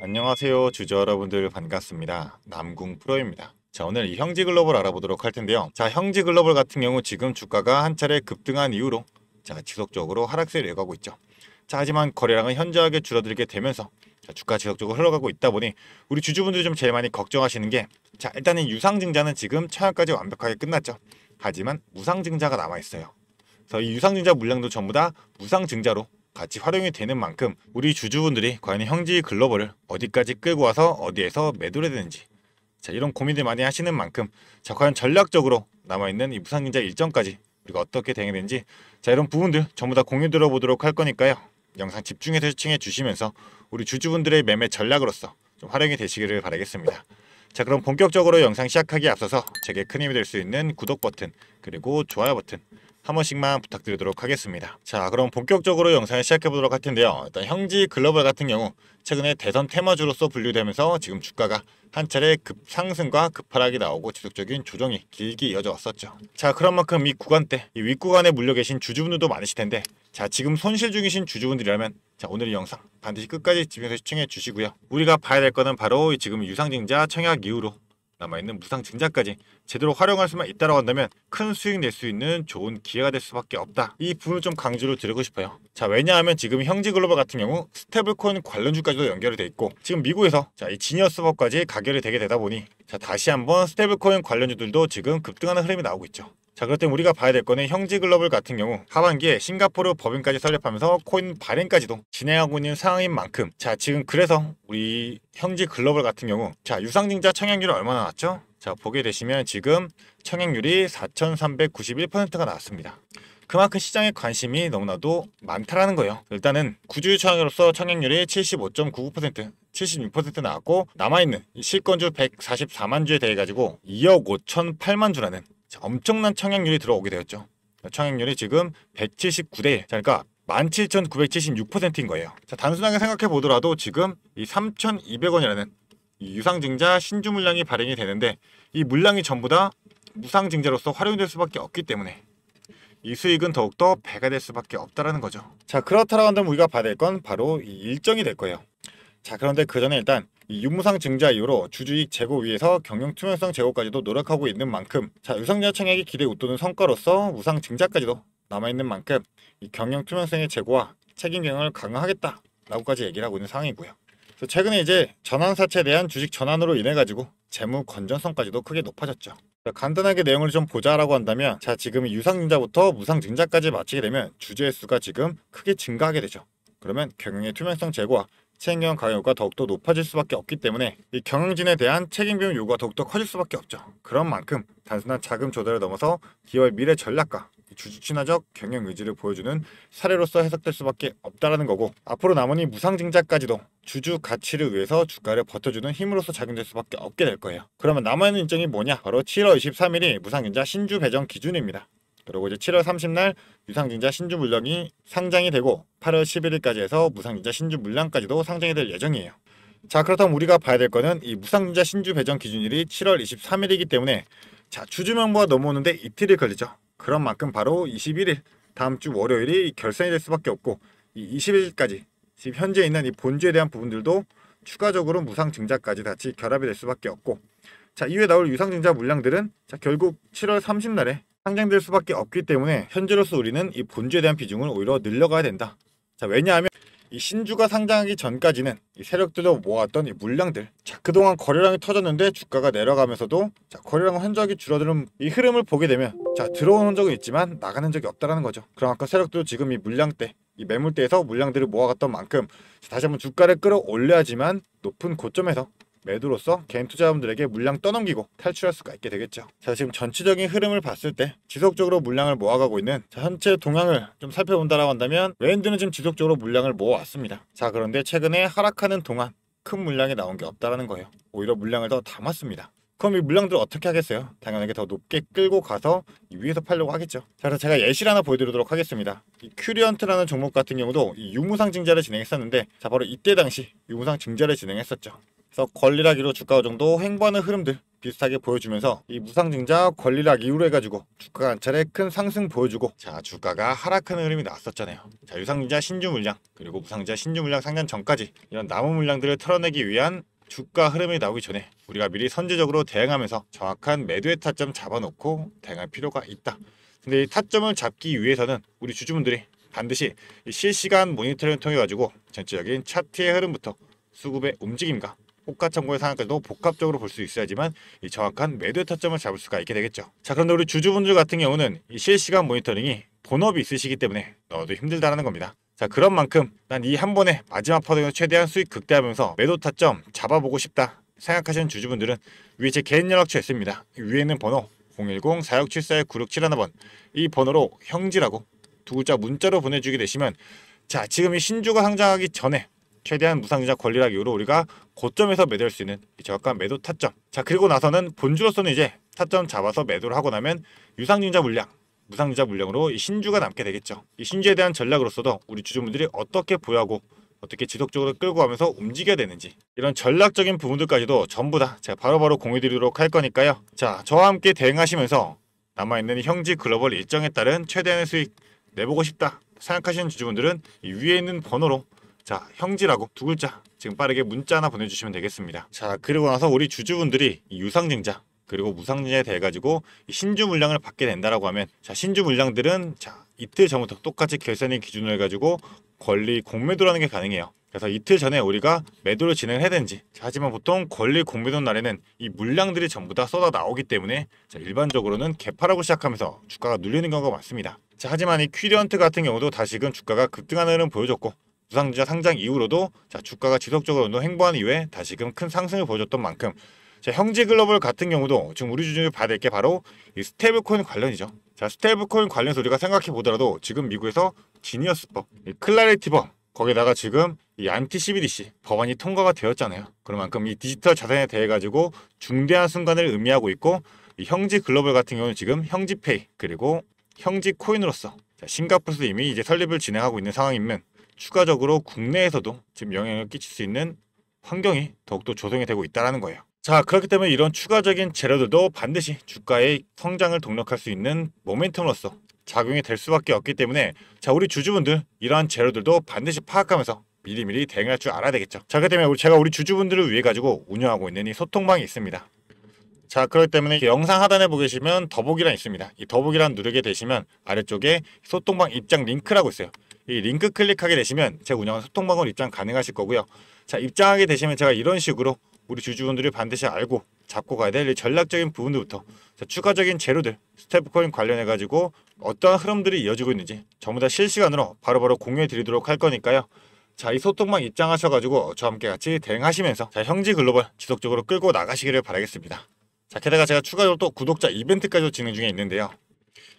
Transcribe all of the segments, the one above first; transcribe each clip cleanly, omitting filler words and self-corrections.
안녕하세요 주주 여러분들 반갑습니다. 남궁 프로입니다. 자, 오늘 이 형지글로벌 알아보도록 할 텐데요. 자, 형지글로벌 같은 경우 지금 주가가 한 차례 급등한 이후로 지속적으로 하락세를 이어가고 있죠. 자, 하지만 거래량은 현저하게 줄어들게 되면서 주가 지속적으로 흘러가고 있다 보니 우리 주주분들이 좀 제일 많이 걱정하시는 게, 일단은 유상증자는 지금 청약까지 완벽하게 끝났죠. 하지만 무상증자가 남아있어요. 그래서 이 유상증자 물량도 전부 다 무상증자로 같이 활용이 되는 만큼 우리 주주분들이 과연 형지글로벌을 어디까지 끌고 와서 어디에서 매도를 해야 되는지, 이런 고민들 많이 하시는 만큼 과연 전략적으로 남아있는 이 무상증자 일정까지 우리가 어떻게 대응해야 되는지, 이런 부분들 전부 다 공유 들어보도록 할 거니까요. 영상 집중해서 시청해 주시면서 우리 주주분들의 매매 전략으로서 좀 활용이 되시기를 바라겠습니다. 자, 그럼 본격적으로 영상 시작하기에 앞서서 제게 큰 힘이 될 수 있는 구독 버튼 그리고 좋아요 버튼 한 번씩만 부탁드리도록 하겠습니다. 자, 그럼 본격적으로 영상을 시작해 보도록 할 텐데요. 일단 형지글로벌 같은 경우 최근에 대선 테마주로서 분류되면서 지금 주가가 한 차례 급상승과 급하락이 나오고 지속적인 조정이 길게 이어져 왔었죠. 자, 그런 만큼 이 구간대, 이 윗구간에 물려 계신 주주분들도 많으실 텐데, 지금 손실 중이신 주주분들이라면 오늘 이 영상 반드시 끝까지 집중해서 시청해 주시고요. 우리가 봐야 될 거는 바로 지금 유상증자 청약 이후로 남아있는 무상증자까지 제대로 활용할 수만 있다고 한다면 큰 수익 낼 수 있는 좋은 기회가 될 수밖에 없다. 이 부분을 좀 강조를 드리고 싶어요. 왜냐하면 지금 형지글로벌 같은 경우 스테이블코인 관련주까지도 연결이 돼 있고, 지금 미국에서 이 지니어스법까지 가결이 되게 되다 보니 다시 한번 스테이블코인 관련주들도 지금 급등하는 흐름이 나오고 있죠. 그럴 땐 우리가 봐야 될 거는 형지글로벌 같은 경우 하반기에 싱가포르 법인까지 설립하면서 코인 발행까지도 진행하고 있는 상황인 만큼, 지금 그래서 우리 형지글로벌 같은 경우 유상증자 청약률이 얼마나 나왔죠? 보게 되시면 지금 청약률이 4,391%가 나왔습니다. 그만큼 시장의 관심이 너무나도 많다라는 거예요. 일단은 구주유 청약으로서 청약률이 75.99%, 76% 나왔고, 남아있는 실권주 144만 주에 대해 가지고 2억 5,008만 주라는 엄청난 청약률이 들어오게 되었죠. 청약률이 지금 179대 1, 그러니까 17,976%인 거예요. 단순하게 생각해 보더라도 지금 이 3,200원이라는 이 유상증자 신주 물량이 발행이 되는데, 이 물량이 전부 다 무상증자로서 활용될 수밖에 없기 때문에 이 수익은 더욱더 배가 될 수밖에 없다라는 거죠. 그렇다라고 한다면 우리가 봐야 될 건 바로 이 일정이 될 거예요. 그런데 그 전에 일단 이 유무상 증자 이후로 주주이익 제고 위해서 경영 투명성 제고까지도 노력하고 있는 만큼, 유상증자 청약이 기대 웃도는 성과로서 무상 증자까지도 남아있는 만큼 이 경영 투명성의 제고와 책임 경영을 강화하겠다라고까지 얘기를 하고 있는 상황이고요. 그래서 최근에 이제 전환사채에 대한 주식 전환으로 인해 가지고 재무 건전성까지도 크게 높아졌죠. 간단하게 내용을 좀 보자라고 한다면, 지금 유상증자부터 무상증자까지 마치게 되면 주주의 수가 지금 크게 증가하게 되죠. 그러면 경영의 투명성 제고와 책임경영 강화 요구가 더욱더 높아질 수밖에 없기 때문에 이 경영진에 대한 책임경영 요구가 더욱더 커질 수밖에 없죠. 그런 만큼 단순한 자금 조달을 넘어서 기업의 미래 전략과 주주 친화적 경영 의지를 보여주는 사례로서 해석될 수밖에 없다라는 거고, 앞으로 남은 이 무상증자까지도 주주 가치를 위해서 주가를 버텨주는 힘으로서 작용될 수밖에 없게 될 거예요. 그러면 남아있는 일정이 뭐냐? 바로 7월 23일이 무상증자 신주 배정 기준입니다. 그리고 이제 7월 30날 유상증자 신주 물량이 상장이 되고 8월 11일까지 해서 무상증자 신주 물량까지도 상장이 될 예정이에요. 그렇다면 우리가 봐야 될 거는 이 무상증자 신주 배정 기준일이 7월 23일이기 때문에 주주 명부가 넘어오는데 이틀이 걸리죠. 그런 만큼 바로 21일 다음 주 월요일이 결산이 될 수밖에 없고, 이 20일까지 지금 현재 있는 이 본주에 대한 부분들도 추가적으로 무상증자까지 같이 결합이 될 수밖에 없고, 이후에 나올 유상증자 물량들은 결국 7월 30날에 상장될 수밖에 없기 때문에 현재로서 우리는 이 본주에 대한 비중을 오히려 늘려가야 된다. 왜냐하면 이 신주가 상장하기 전까지는 이 세력들도 모았던 이 물량들, 그동안 거래량이 터졌는데 주가가 내려가면서도 거래량은 현저하게 줄어드는 이 흐름을 보게 되면 들어오는 적은 있지만 나가는 적이 없다라는 거죠. 그럼 아까 세력도 지금 이 물량대, 이 매물대에서 물량들을 모아갔던 만큼 다시 한번 주가를 끌어올려야지만 높은 고점에서 매도로서 개인 투자자분들에게 물량 떠넘기고 탈출할 수가 있게 되겠죠. 지금 전체적인 흐름을 봤을 때 지속적으로 물량을 모아가고 있는 현재 동향을 좀 살펴본다라고 한다면, 외인들은 지금 지속적으로 물량을 모아왔습니다. 그런데 최근에 하락하는 동안 큰 물량이 나온 게 없다라는 거예요. 오히려 물량을 더 담았습니다. 그럼 이 물량들을 어떻게 하겠어요? 당연하게 더 높게 끌고 가서 위에서 팔려고 하겠죠. 그래서 제가 예시를 하나 보여드리도록 하겠습니다. 이 큐리언트라는 종목 같은 경우도 이 유무상 증자를 진행했었는데, 바로 이때 당시 유무상 증자를 진행했었죠. 그래서 권리락 이후로 주가 정도 횡보하는 흐름들 비슷하게 보여주면서 이 무상증자 권리락 이후로 해가지고 주가가 한 차례 큰 상승 보여주고, 자 주가가 하락하는 흐름이 나왔었잖아요. 자 유상증자 신주 물량 그리고 무상증자 신주 물량 상장 전까지 이런 남은 물량들을 털어내기 위한 주가 흐름이 나오기 전에 우리가 미리 선제적으로 대응하면서 정확한 매도의 타점 잡아놓고 대응할 필요가 있다. 근데 이 타점을 잡기 위해서는 우리 주주분들이 반드시 이 실시간 모니터링을 통해 가지고 전체적인 차트의 흐름부터 수급의 움직임과 호가 청구의 상황까지도 복합적으로 볼 수 있어야지만 이 정확한 매도의 타점을 잡을 수가 있게 되겠죠. 자 그런데 우리 주주분들 같은 경우는 이 실시간 모니터링이 본업이 있으시기 때문에 너도 힘들다라는 겁니다. 자 그런 만큼 난 이 한 번에 마지막 파동에서 최대한 수익 극대화하면서 매도 타점 잡아보고 싶다 생각하시는 주주분들은 위에 제 개인 연락처 있습니다. 위에 있는 번호 010-4674-9671번 이 번호로 형지라고 두 글자 문자로 보내주게 되시면, 자 지금 이 신주가 상장하기 전에 최대한 무상증자 권리락 이후로 우리가 고점에서 매도할 수 있는 정확한 매도 타점, 자 그리고 나서는 본주로서는 이제 타점 잡아서 매도를 하고 나면 유상증자 물량 무상증자 물량으로 이 신주가 남게 되겠죠. 이 신주에 대한 전략으로서도 우리 주주분들이 어떻게 보유하고 어떻게 지속적으로 끌고 가면서 움직여야 되는지 이런 전략적인 부분들까지도 전부 다 제가 바로바로 공유드리도록 할 거니까요. 자 저와 함께 대응하시면서 남아있는 형지 글로벌 일정에 따른 최대한의 수익 내보고 싶다 생각하시는 주주분들은 이 위에 있는 번호로 자 형지라고 두 글자 지금 빠르게 문자 하나 보내주시면 되겠습니다. 자 그리고 나서 우리 주주분들이 이 유상증자 그리고 무상증자에 대해 가지고 신주 물량을 받게 된다라고 하면, 자 신주 물량들은 자 이틀 전부터 똑같이 결산일 기준으로 해가지고 권리 공매도라는 게 가능해요. 그래서 이틀 전에 우리가 매도를 진행해야 되는지, 자, 하지만 보통 권리 공매도 날에는 이 물량들이 전부 다 쏟아 나오기 때문에 자, 일반적으로는 개파라고 시작하면서 주가가 눌리는 경우가 많습니다. 자, 하지만 이 퀴리언트 같은 경우도 다시금 주가가 급등하는 흐름 보여줬고, 무상증자 상장 이후로도 자, 주가가 지속적으로 운동 횡보한 이후에 다시금 큰 상승을 보여줬던 만큼, 자, 형지글로벌 같은 경우도 지금 우리 주주들이 봐야 될 게 바로 이 스테이블코인 관련이죠. 자, 스테이블코인 관련해서 우리가 생각해 보더라도 지금 미국에서 지니어스법, 클라리티법, 거기다가 지금 이 안티 CBDC 법안이 통과가 되었잖아요. 그만큼 이 디지털 자산에 대해 가지고 중대한 순간을 의미하고 있고, 이 형지 글로벌 같은 경우는 지금 형지페이 그리고 형지 코인으로서 자, 싱가포르에서 이미 이제 설립을 진행하고 있는 상황이면 추가적으로 국내에서도 지금 영향을 끼칠 수 있는 환경이 더욱더 조성이 되고 있다는 거예요. 자 그렇기 때문에 이런 추가적인 재료들도 반드시 주가의 성장을 동력할 수 있는 모멘텀으로서 작용이 될 수밖에 없기 때문에, 자 우리 주주분들 이러한 재료들도 반드시 파악하면서 미리미리 대응할 줄 알아야 되겠죠. 자 그렇기 때문에 제가 우리 주주분들을 위해 가지고 운영하고 있는 이 소통방이 있습니다. 자 그렇기 때문에 영상 하단에 보시면 더보기란 있습니다. 이 더보기란 누르게 되시면 아래쪽에 소통방 입장 링크라고 있어요. 이 링크 클릭하게 되시면 제가 운영하는 소통방으로 입장 가능하실 거고요. 자 입장하게 되시면 제가 이런 식으로 우리 주주분들이 반드시 알고 잡고 가야 될 전략적인 부분들부터 자, 추가적인 재료들 스테이블코인 관련해 가지고 어떠한 흐름들이 이어지고 있는지 전부 다 실시간으로 바로바로 공유해 드리도록 할 거니까요. 자 이 소통방 입장하셔 가지고 저와 함께 같이 대응하시면서 자 형지 글로벌 지속적으로 끌고 나가시기를 바라겠습니다. 자 게다가 제가 추가로 또 구독자 이벤트까지도 진행 중에 있는데요.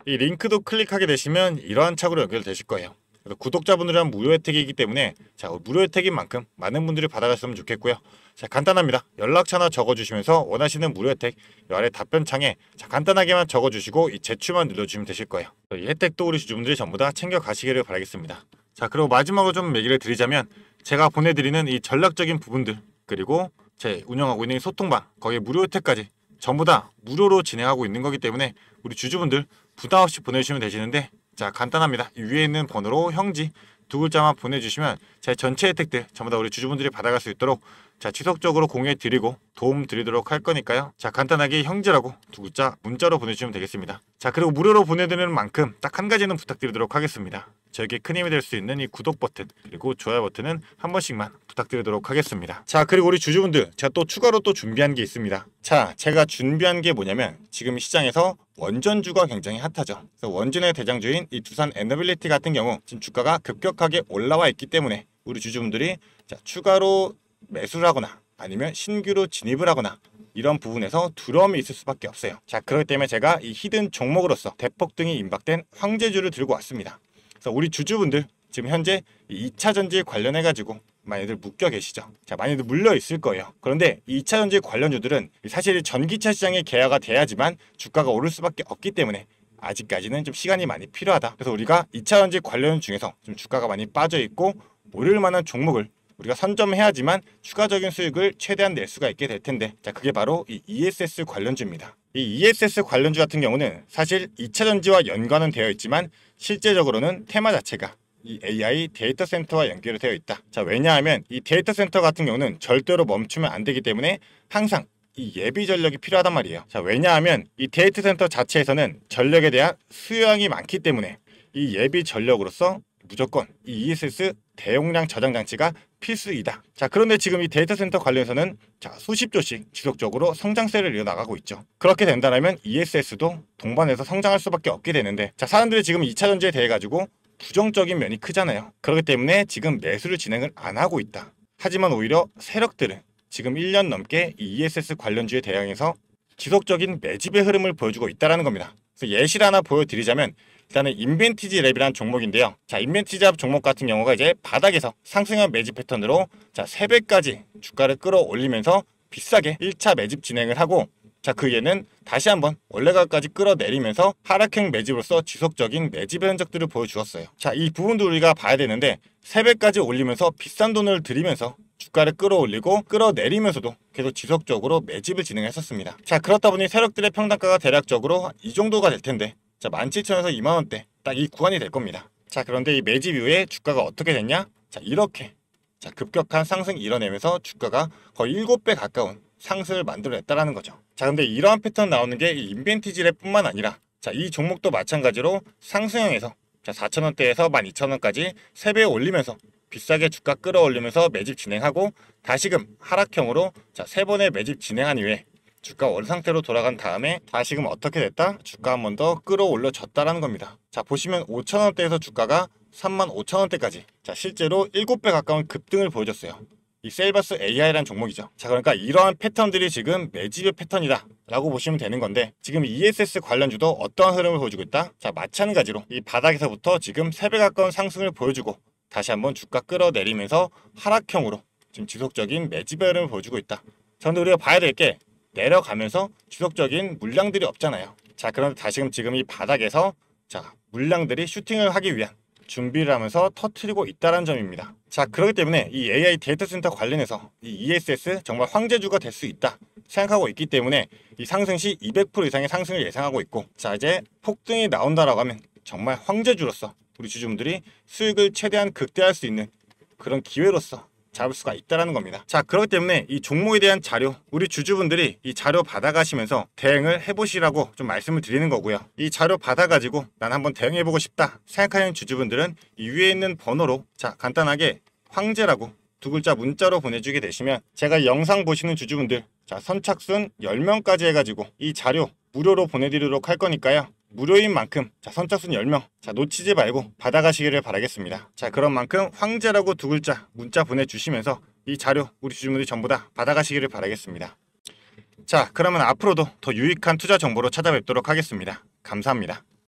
이 링크도 클릭하게 되시면 이러한 창으로 연결되실 거예요. 그래서 구독자분들은 무료 혜택이기 때문에 자 무료 혜택인 만큼 많은 분들이 받아갔으면 좋겠고요. 자 간단합니다. 연락처 하나 적어주시면서 원하시는 무료 혜택 이 아래 답변창에 자 간단하게만 적어주시고 이 제출만 눌러주시면 되실 거예요. 이 혜택도 우리 주주분들이 전부 다 챙겨 가시기를 바라겠습니다. 자 그리고 마지막으로 좀 얘기를 드리자면, 제가 보내드리는 이 전략적인 부분들 그리고 제 운영하고 있는 이 소통방 거기에 무료 혜택까지 전부 다 무료로 진행하고 있는 거기 때문에 우리 주주분들 부담 없이 보내주시면 되시는데, 자 간단합니다. 이 위에 있는 번호로 형지 두 글자만 보내주시면 제 전체 혜택들 전부 다 우리 주주분들이 받아갈 수 있도록 자 지속적으로 공유해 드리고 도움 드리도록 할 거니까요. 자 간단하게 형지라고 두 글자 문자로 보내주시면 되겠습니다. 자 그리고 무료로 보내드리는 만큼 딱 한 가지는 부탁드리도록 하겠습니다. 저에게 큰 힘이 될 수 있는 이 구독 버튼 그리고 좋아요 버튼은 한 번씩만 부탁드리도록 하겠습니다. 자 그리고 우리 주주분들 제가 또 추가로 또 준비한 게 있습니다. 자 제가 준비한 게 뭐냐면, 지금 시장에서 원전주가 굉장히 핫하죠. 그래서 원전의 대장주인 이 두산 에너빌리티 같은 경우 지금 주가가 급격하게 올라와 있기 때문에 우리 주주분들이 자 추가로 매수를 하거나 아니면 신규로 진입을 하거나 이런 부분에서 두려움이 있을 수밖에 없어요. 자 그렇기 때문에 제가 이 히든 종목으로서 대폭등이 임박된 황제주를 들고 왔습니다. 그래서 우리 주주분들 지금 현재 2차 전지에 관련해 가지고 많이들 묶여 계시죠. 자 많이들 물려 있을 거예요. 그런데 이 2차 전지 관련주들은 사실 전기차 시장에 개화가 돼야지만 주가가 오를 수밖에 없기 때문에 아직까지는 좀 시간이 많이 필요하다. 그래서 우리가 2차 전지 관련 중에서 좀 주가가 많이 빠져 있고 오를 만한 종목을 우리가 선점해야지만 추가적인 수익을 최대한 낼 수가 있게 될 텐데, 자, 그게 바로 이 ESS 관련주입니다. 이 ESS 관련주 같은 경우는 사실 2차전지와 연관은 되어 있지만 실제적으로는 테마 자체가 이 AI 데이터 센터와 연결이 되어 있다. 자, 왜냐하면 이 데이터 센터 같은 경우는 절대로 멈추면 안 되기 때문에 항상 이 예비 전력이 필요하단 말이에요. 자, 왜냐하면 이 데이터 센터 자체에서는 전력에 대한 수요량이 많기 때문에 이 예비 전력으로서 무조건 이 ESS 대용량 저장 장치가 필수이다. 자, 그런데 지금 이 데이터 센터 관련해서는 자, 수십조씩 지속적으로 성장세를 이어나가고 있죠. 그렇게 된다면 ESS도 동반해서 성장할 수밖에 없게 되는데, 자, 사람들이 지금 2차 전지에 대해 가지고 부정적인 면이 크잖아요. 그렇기 때문에 지금 매수를 진행을 안 하고 있다. 하지만 오히려 세력들은 지금 1년 넘게 이 ESS 관련주에 대항해서 지속적인 매집의 흐름을 보여주고 있다는 겁니다. 그래서 예시를 하나 보여드리자면, 일단은 인벤티지 랩이라는 종목인데요. 자, 인벤티지 랩 종목 같은 경우가 이제 바닥에서 상승한 매집 패턴으로 자, 3배까지 주가를 끌어올리면서 비싸게 1차 매집 진행을 하고, 자, 그 얘는 다시 한번 원래가까지 끌어내리면서 하락형 매집으로서 지속적인 매집의 흔적들을 보여주었어요. 자, 이 부분도 우리가 봐야 되는데, 3배까지 올리면서 비싼 돈을 들이면서 주가를 끌어올리고 끌어내리면서도 계속 지속적으로 매집을 진행했었습니다. 자, 그렇다 보니 세력들의 평단가가 대략적으로 이 정도가 될 텐데, 자, 17,000에서 20,000원대 딱 이 구간이 될 겁니다. 자, 그런데 이 매집 이후에 주가가 어떻게 됐냐? 자, 이렇게 자, 급격한 상승 이뤄내면서 주가가 거의 7배 가까운 상승을 만들어냈다라는 거죠. 자, 근데 이러한 패턴 나오는 게 이 인벤티지랩 뿐만 아니라, 자, 이 종목도 마찬가지로 상승형에서 자, 4,000원대에서 12,000원까지 3배 올리면서 비싸게 주가 끌어올리면서 매집 진행하고, 다시금 하락형으로 자, 3번의 매집 진행한 이후에 주가 원 상태로 돌아간 다음에 다시금 어떻게 됐다? 주가 한 번 더 끌어올려졌다라는 겁니다. 자, 보시면 5,000원대에서 주가가 35,000원대까지 자, 실제로 7배 가까운 급등을 보여줬어요. 이 셀버스 AI라는 종목이죠. 자, 그러니까 이러한 패턴들이 지금 매집의 패턴이다 라고 보시면 되는 건데, 지금 ESS 관련주도 어떠한 흐름을 보여주고 있다? 자, 마찬가지로 이 바닥에서부터 지금 3배 가까운 상승을 보여주고 다시 한번 주가 끌어내리면서 하락형으로 지금 지속적인 매집의 흐름을 보여주고 있다. 자, 근데 우리가 봐야 될 게 내려가면서 지속적인 물량들이 없잖아요. 자, 그런데 다시금 지금 이 바닥에서 자, 물량들이 슈팅을 하기 위한 준비를 하면서 터트리고 있다는 점입니다. 자, 그렇기 때문에 이 AI 데이터 센터 관련해서 이 ESS 정말 황제주가 될 수 있다 생각하고 있기 때문에 이 상승 시 200% 이상의 상승을 예상하고 있고, 자, 이제 폭등이 나온다라고 하면 정말 황제주로서 우리 주주분들이 수익을 최대한 극대화할 수 있는 그런 기회로서 잡을 수가 있다는 겁니다. 자, 그렇기 때문에 이 종목에 대한 자료, 우리 주주분들이 이 자료 받아가시면서 대응을 해보시라고 좀 말씀을 드리는 거고요. 이 자료 받아가지고 난 한번 대응해보고 싶다 생각하는 주주분들은 이 위에 있는 번호로 자, 간단하게 황제라고 2글자 문자로 보내주게 되시면 제가 영상 보시는 주주분들 자, 선착순 10명까지 해가지고 이 자료 무료로 보내드리도록 할 거니까요. 무료인 만큼 자, 선착순 10명 자, 놓치지 말고 받아가시기를 바라겠습니다. 자, 그런 만큼 황제라고 2글자 문자 보내주시면서 이 자료 우리 주주분들이 전부 다 받아가시기를 바라겠습니다. 자, 그러면 앞으로도 더 유익한 투자 정보로 찾아뵙도록 하겠습니다. 감사합니다.